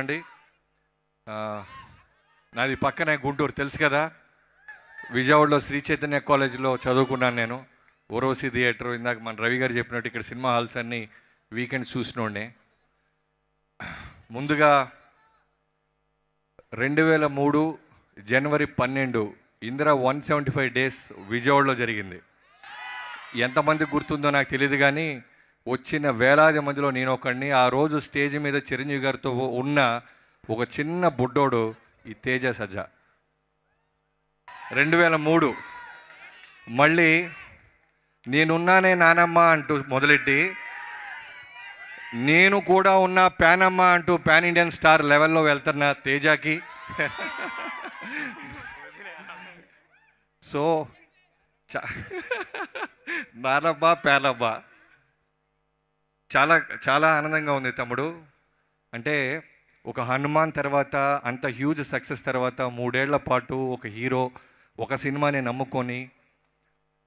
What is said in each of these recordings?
అండి నాది పక్కనే గుంటూరు తెలుసు కదా. విజయవాడలో శ్రీ చైతన్య కాలేజీలో చదువుకున్నాను నేను. ఓరోసి థియేటర్, ఇందాక మన రవి గారు చెప్పినట్టు ఇక్కడ సినిమా హాల్స్ అన్నీ వీకెండ్స్ చూసినోడే. ముందుగా 2003 జనవరి 12 ఇందిరా 175 డేస్ విజయవాడలో జరిగింది. ఎంతమంది గుర్తుందో నాకు తెలియదు, కానీ వచ్చిన వేలాది మందిలో నేను ఒకడిని. ఆ రోజు స్టేజ్ మీద చిరంజీవి గారితో ఉన్న ఒక చిన్న బుడ్డోడు ఈ తేజ సజ్జా. 2003 మళ్ళీ నేనున్నానే నానమ్మ అంటూ మొదలెట్టి నేను కూడా ఉన్న ప్యానమ్మ అంటూ పాన్ ఇండియన్ స్టార్ లెవెల్లో వెళ్తున్న తేజాకి సో నానమ్మ ప్యానమ్మ చాలా చాలా ఆనందంగా ఉంది తమ్ముడు. అంటే ఒక హనుమాన్ తర్వాత అంత హ్యూజ్ సక్సెస్ తర్వాత 3 ఏళ్ల పాటు ఒక హీరో ఒక సినిమాని నమ్ముకొని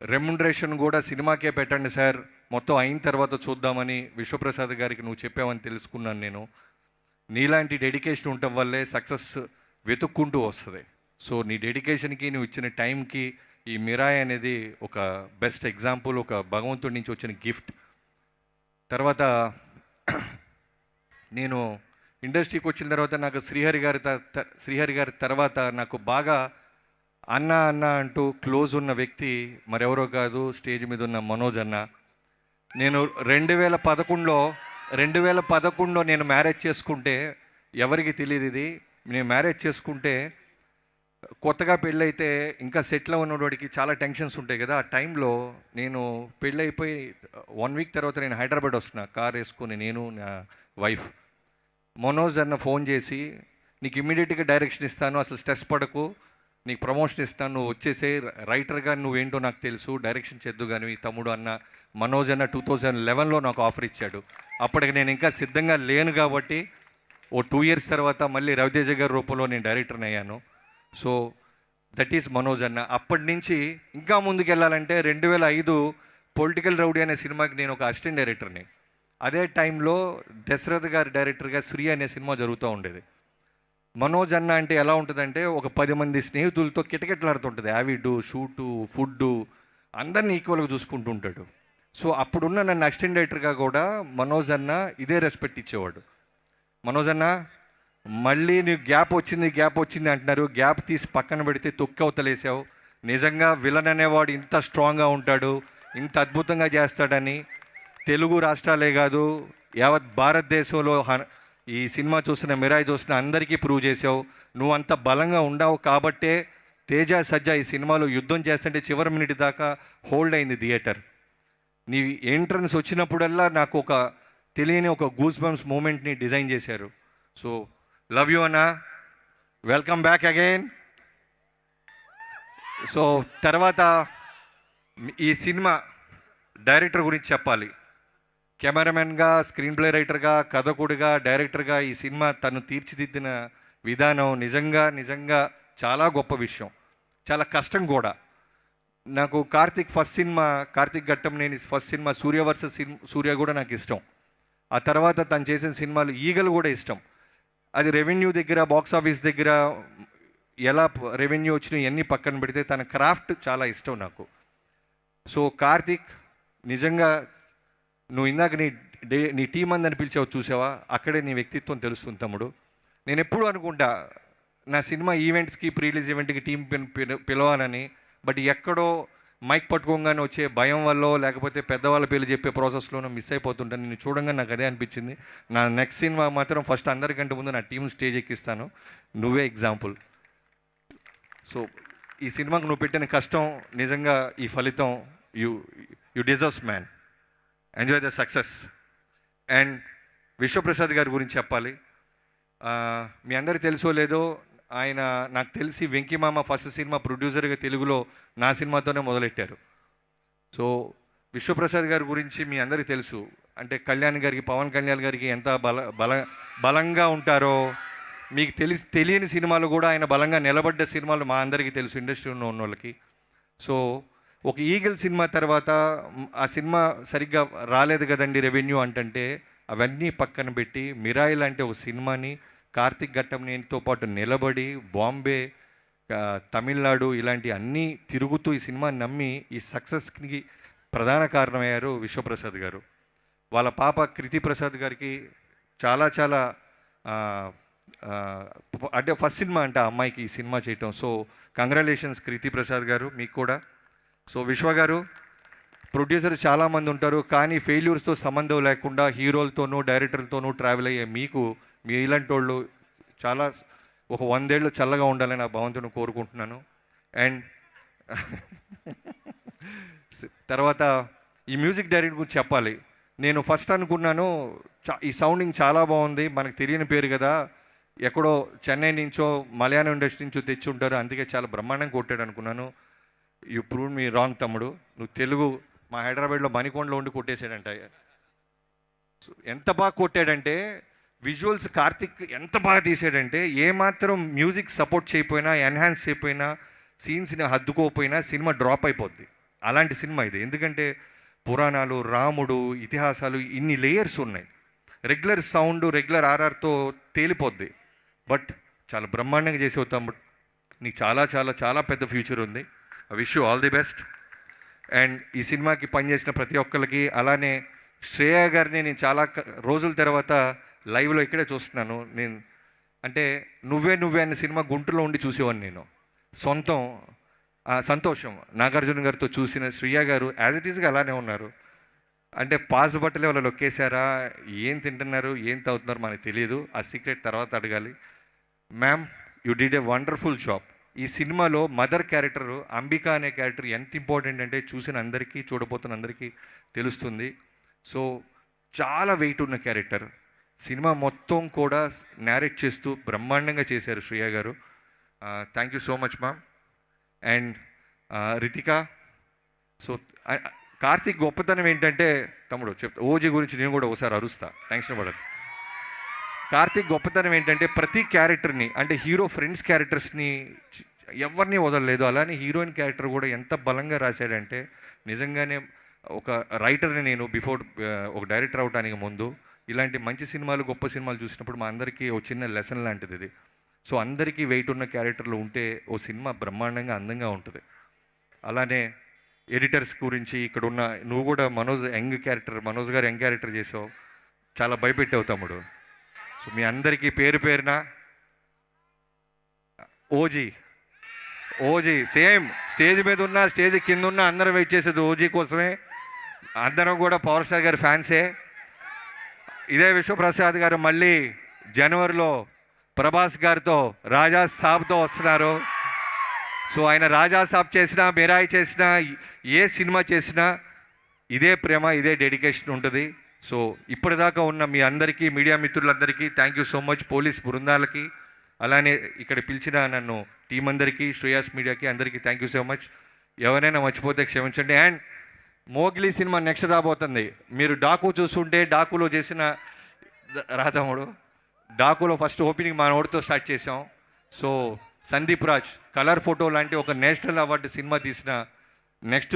రెమ్యునరేషన్ కూడా సినిమాకే పెట్టండి సార్, మొత్తం అయిన తర్వాత చూద్దామని విశ్వప్రసాద్ గారికి నువ్వు చెప్పావని తెలుసుకున్నాను నేను. నీలాంటి డెడికేషన్ ఉండటం వల్లే సక్సెస్ వెతుక్కుంటూ వస్తుంది. సో నీ డెడికేషన్కి నువ్వు ఇచ్చిన టైంకి ఈ మిరాయ్ అనేది ఒక బెస్ట్ ఎగ్జాంపుల్, ఒక భగవంతుడి నుంచి వచ్చిన గిఫ్ట్. తర్వాత నేను ఇండస్ట్రీకి వచ్చిన తర్వాత నాకు శ్రీహరి గారి తర్వాత నాకు బాగా అన్న అన్న అంటూ క్లోజ్ ఉన్న వ్యక్తి మరెవరో కాదు, స్టేజ్ మీద ఉన్న మనోజ్ అన్న. నేను 2011లో నేను మ్యారేజ్ చేసుకుంటే, ఎవరికి తెలియదు ఇది, నేను మ్యారేజ్ చేసుకుంటే కొత్తగా పెళ్ళైతే ఇంకా సెటిల్ ఉన్నవాడికి చాలా టెన్షన్స్ ఉంటాయి కదా. ఆ టైంలో నేను పెళ్ళైపోయి 1 వీక్ తర్వాత నేను హైదరాబాద్ వస్తున్నా కార్ వేసుకొని, నేను నా వైఫ్. మనోజ్ అన్న ఫోన్ చేసి, నీకు ఇమ్మీడియట్గా డైరెక్షన్ ఇస్తాను, అసలు స్ట్రెస్ పడకు, నీకు ప్రమోషన్ ఇస్తాను, నువ్వు వచ్చేసే, రైటర్గా నువ్వేంటో నాకు తెలుసు, డైరెక్షన్ చేద్దు కానీ తమ్ముడు అన్న మనోజ్ అన్న 2011లో నాకు ఆఫర్ ఇచ్చాడు. అప్పటికి నేను ఇంకా సిద్ధంగా లేను కాబట్టి ఓ 2 ఇయర్స్ తర్వాత మళ్ళీ రవితేజ గారి రూపంలో నేను డైరెక్టర్ని అయ్యాను. సో దట్ ఈస్ మనోజ్ అన్న. అప్పటి నుంచి ఇంకా ముందుకు వెళ్ళాలంటే 2005 పొలిటికల్ రౌడీ అనే సినిమాకి నేను ఒక అసిస్టెంట్ డైరెక్టర్ని. అదే టైంలో దశరథ్ గారి డైరెక్టర్గా శ్రీ అనే సినిమా జరుగుతూ ఉండేది. మనోజ్ అన్న అంటే ఎలా ఉంటుందంటే, ఒక 10 మంది స్నేహితులతో కిటకిటలాడుతుంటుంది. యావిడు, షూటు, ఫుడ్డు అందరినీ ఈక్వల్గా చూసుకుంటూ ఉంటాడు. సో అప్పుడున్న నన్ను అసిస్టెంట్ డైరెక్టర్గా కూడా మనోజ్ అన్న ఇదే రెస్పెక్ట్ ఇచ్చేవాడు. మనోజ్ అన్న మళ్ళీ నీకు గ్యాప్ వచ్చింది అంటున్నారు, గ్యాప్ తీసి పక్కన పెడితే తొక్కవతలేసావు. నిజంగా విలన్ అనేవాడు ఇంత స్ట్రాంగ్గా ఉంటాడు, ఇంత అద్భుతంగా చేస్తాడని తెలుగు రాష్ట్రాలే కాదు యావత్ భారతదేశంలో ఈ సినిమా చూసిన, మిరాయి చూసిన అందరికీ ప్రూవ్ చేసావు. నువ్వు అంత బలంగా ఉండవు కాబట్టే తేజ సజ్జా ఈ సినిమాలో యుద్ధం చేస్తుంటే చివరి మినిట్ దాకా హోల్డ్ అయింది థియేటర్. నీ ఎంట్రన్స్ వచ్చినప్పుడల్లా నాకు ఒక తెలియని ఒక గూస్ బంప్స్ మూమెంట్ని డిజైన్ చేశారు. సో లవ్ యూ అన్న, వెల్కమ్ బ్యాక్ అగైన్. సో తర్వాత ఈ సినిమా డైరెక్టర్ గురించి చెప్పాలి. కెమెరామెన్గా, స్క్రీన్ ప్లే రైటర్గా, కథకుడిగా, డైరెక్టర్గా ఈ సినిమా తను తీర్చిదిద్దిన విధానం నిజంగా చాలా గొప్ప విషయం, చాలా కష్టం కూడా. నాకు కార్తిక్ ఘట్టంనేని ఫస్ట్ సినిమా సూర్య వర్సెస్ సూర్య కూడా నాకు ఇష్టం. ఆ తర్వాత తను చేసిన సినిమాలు ఈగలు కూడా ఇష్టం. అది రెవెన్యూ దగ్గర, బాక్స్ ఆఫీస్ దగ్గర ఎలా రెవెన్యూ వచ్చినాయి ఇవన్నీ పక్కన పెడితే తన క్రాఫ్ట్ చాలా ఇష్టం నాకు. సో కార్తిక్ నిజంగా నువ్వు ఇందాక నీ టీం అందరిని పిలిచావు చూసావా, అక్కడే నీ వ్యక్తిత్వం తెలుస్తుంది తమ్ముడు. నేను ఎప్పుడు అనుకుంటా నా సినిమా ఈవెంట్స్కి, ప్రీ రిలీజ్ ఈవెంట్కి టీం పిలవాలని, బట్ ఎక్కడో మైక్ పట్టుకోగానే వచ్చే భయం వల్ల, లేకపోతే పెద్దవాళ్ళ పేర్లు చెప్పే ప్రాసెస్లోనూ మిస్ అయిపోతుంటాను. నేను చూడంగా నాకు అదే అనిపించింది. నా నెక్స్ట్ సినిమా మాత్రం ఫస్ట్ అందరికంటే ముందు నా టీం స్టేజ్ ఎక్కిస్తాను, నువ్వే ఎగ్జాంపుల్. సో ఈ సినిమాకు నువ్వు పెట్టిన కష్టం, నిజంగా ఈ ఫలితం you deserves man. Enjoy the success. And Vishwaprasad గారి గురించి చెప్పాలి. మీ అందరికీ తెలుసో లేదో, ఆయన నాకు తెలిసి వెంకీమామ ఫస్ట్ సినిమా ప్రొడ్యూసర్గా తెలుగులో నా సినిమాతోనే మొదలెట్టారు. సో విశ్వప్రసాద్ గారి గురించి మీ అందరికీ తెలుసు. అంటే పవన్ కళ్యాణ్ గారికి ఎంత బలంగా ఉంటారో మీకు తెలియని సినిమాలు కూడా ఆయన బలంగా నిలబడ్డ సినిమాలు మా అందరికీ తెలుసు, ఇండస్ట్రీలో ఉన్న వాళ్ళకి. సో ఒక ఈగల్ సినిమా తర్వాత ఆ సినిమా సరిగ్గా రాలేదు కదండి రెవెన్యూ అంటే, అవన్నీ పక్కన పెట్టి మిరాయి లాంటి ఒక సినిమాని కార్తిక్ ఘట్టంనేనితో పాటు నిలబడి బాంబే, తమిళనాడు ఇలాంటి అన్నీ తిరుగుతూ ఈ సినిమాని నమ్మి ఈ సక్సెస్కి ప్రధాన కారణమయ్యారు విశ్వప్రసాద్ గారు. వాళ్ళ పాప కృతి ప్రసాద్ గారికి చాలా చాలా అంటే ఫస్ట్ సినిమా అంటే ఆ అమ్మాయికి ఈ సినిమా చేయటం. సో కంగ్రాచులేషన్స్ కృతి ప్రసాద్ గారు మీకు కూడా. సో విశ్వ గారు, ప్రొడ్యూసర్ చాలామంది ఉంటారు, కానీ ఫెయిల్యూర్స్తో సంబంధం లేకుండా హీరోలతోనూ డైరెక్టర్లతోనూ ట్రావెల్ అయ్యే మీకు, మీ ఇలాంటి వాళ్ళు చాలా ఒక 100 ఏళ్ళు చల్లగా ఉండాలని ఆ భగవంతుని కోరుకుంటున్నాను. అండ్ తర్వాత ఈ మ్యూజిక్ డైరెక్టర్ గురించి చెప్పాలి. నేను ఫస్ట్ అనుకున్నాను ఈ సౌండింగ్ చాలా బాగుంది, మనకు తెలియని పేరు కదా, ఎక్కడో చెన్నై నుంచో మలయాళం ఇండస్ట్రీ నుంచో తెచ్చి ఉంటారు, అందుకే చాలా బ్రహ్మాండంగా కొట్టాడు అనుకున్నాను. యూ ప్రూవ్ మీ రాంగ్ తమ్ముడు. నువ్వు తెలుగు మా హైదరాబాద్లో మణికొండలో ఉండి కొట్టేశాడంట. ఎంత బాగా కొట్టాడంటే విజువల్స్ కార్తిక్ ఎంత బాగా తీసాడంటే, ఏమాత్రం మ్యూజిక్ సపోర్ట్ చేయకపోయినా, ఎన్హాన్స్ చేయకపోయినా, సీన్స్ని హద్దుకోకపోయినా సినిమా డ్రాప్ అయిపోద్ది. అలాంటి సినిమా ఇది. ఎందుకంటే పురాణాలు, రాముడు, ఇతిహాసాలు, ఇన్ని లేయర్స్ ఉన్నాయి. రెగ్యులర్ సౌండ్, రెగ్యులర్ ఆర్ఆర్తో తేలిపోద్ది. బట్ చాలా బ్రహ్మాండంగా చేసేవు తమ్ముడు. నీకు చాలా చాలా చాలా పెద్ద ఫ్యూచర్ ఉంది. I wish you all the best. And ఈ సినిమాకి పనిచేసిన ప్రతి ఒక్కరికి, అలానే శ్రేయ గారిని నేను చాలా రోజుల తర్వాత లైవ్లో ఇక్కడే చూస్తున్నాను. నేను అంటే నువ్వే నువ్వే అనే సినిమా గుంటూరులో ఉండి చూసేవాడిని నేను. సొంతం సంతోషం నాగార్జున గారితో చూసిన శ్రేయ గారు యాజ్ ఇట్ ఈస్గా అలానే ఉన్నారు. అంటే పాస్ బట్టలే వాళ్ళు లొక్కేశారా, ఏం తింటున్నారు, ఏం తాగుతున్నారు మనకు తెలియదు. ఆ సీక్రెట్ తర్వాత అడగాలి. Ma'am, you did a wonderful job. ఈ సినిమాలో మదర్ క్యారెక్టర్ అంబిక అనే క్యారెక్టర్ ఎంత ఇంపార్టెంట్ అంటే చూసిన అందరికీ, చూడబోతున్న అందరికీ తెలుస్తుంది. సో చాలా వెయిట్ ఉన్న క్యారెక్టర్. సినిమా మొత్తం కూడా నేరేట్ చేస్తూ బ్రహ్మాండంగా చేశారు శ్రేయ గారు. Thank you so much ma'am. And Ritika. So Karthik గొప్పతనం ఏంటంటే తమ్ముడు ఓజీ గురించి నేను కూడా ఒకసారి అరుస్తా, టెన్షన్ పడదు. కార్తిక్ గొప్పతనం ఏంటంటే ప్రతి క్యారెక్టర్ని, అంటే హీరో ఫ్రెండ్స్ క్యారెక్టర్స్ని ఎవరిని వదలలేదు. అలానే హీరోయిన్ క్యారెక్టర్ కూడా ఎంత బలంగా రాశాడంటే, నిజంగానే ఒక రైటర్ని నేను బిఫోర్ ఒక డైరెక్టర్ అవడానికి ముందు ఇలాంటి మంచి సినిమాలు, గొప్ప సినిమాలు చూసినప్పుడు మా అందరికీ ఒక చిన్న లెసన్ లాంటిది ఇది. సో అందరికీ వెయిట్ ఉన్న క్యారెక్టర్లు ఉంటే ఓ సినిమా బ్రహ్మాండంగా అందంగా ఉంటుంది. అలానే ఎడిటర్స్ గురించి ఇక్కడ ఉన్న, నువ్వు కూడా మనోజ్ గారు యంగ్ క్యారెక్టర్ చేసావు, చాలా భయపెట్టావు తమ్ముడు. సో మీ అందరికీ పేరు పేరున ఓజీ సేమ్ స్టేజ్ మీద ఉన్న, స్టేజ్ కింద ఉన్న అందరం వెయిట్ చేసేది ఓజీ కోసమే. అందరం కూడా పవర్ స్టార్ గారి ఫ్యాన్సే. ఇదే విశ్వప్రసాద్ గారు మళ్ళీ జనవరిలో ప్రభాస్ గారితో రాజా సాబ్తో వస్తున్నారు. సో ఆయన రాజా సాబ్ చేసినా, మిరాయి చేసినా, ఏ సినిమా చేసినా ఇదే ప్రేమ, ఇదే డెడికేషన్ ఉంటుంది. సో ఇప్పటిదాకా ఉన్న మీ అందరికీ, మీడియా మిత్రులందరికీ thank you so much. Police బృందాలకి, అలానే ఇక్కడ పిలిచిన నన్ను టీం అందరికీ, శ్రేయాస్ మీడియాకి అందరికీ థ్యాంక్ యూ సో మచ్. ఎవరైనా మర్చిపోతే క్షమించండి. అండ్ మోగ్లీ సినిమా నెక్స్ట్ రాబోతుంది. మీరు డాకు చూస్తుంటే, డాకులో చేసిన రాతముడు, డాకులో ఫస్ట్ ఓపెనింగ్ మా నోటితో స్టార్ట్ చేసాం. So Sandeep Raj colour photo లాంటి ఒక నేషనల్ అవార్డు సినిమా తీసిన నెక్స్ట్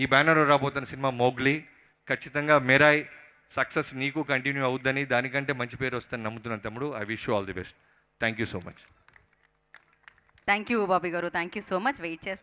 ఈ బ్యానర్లో రాబోతున్న సినిమా మోగ్లీ. ఖచ్చితంగా మెరాయ్ సక్సెస్ నీకు కంటిన్యూ అవుద్దని, దానికంటే మంచి పేరు వస్తుందని నమ్ముతున్నాను తమ్ముడు. I wish you all the best. Thank you so much. Thank you Bobby garu, thank you so much. Wait చేస్తాను.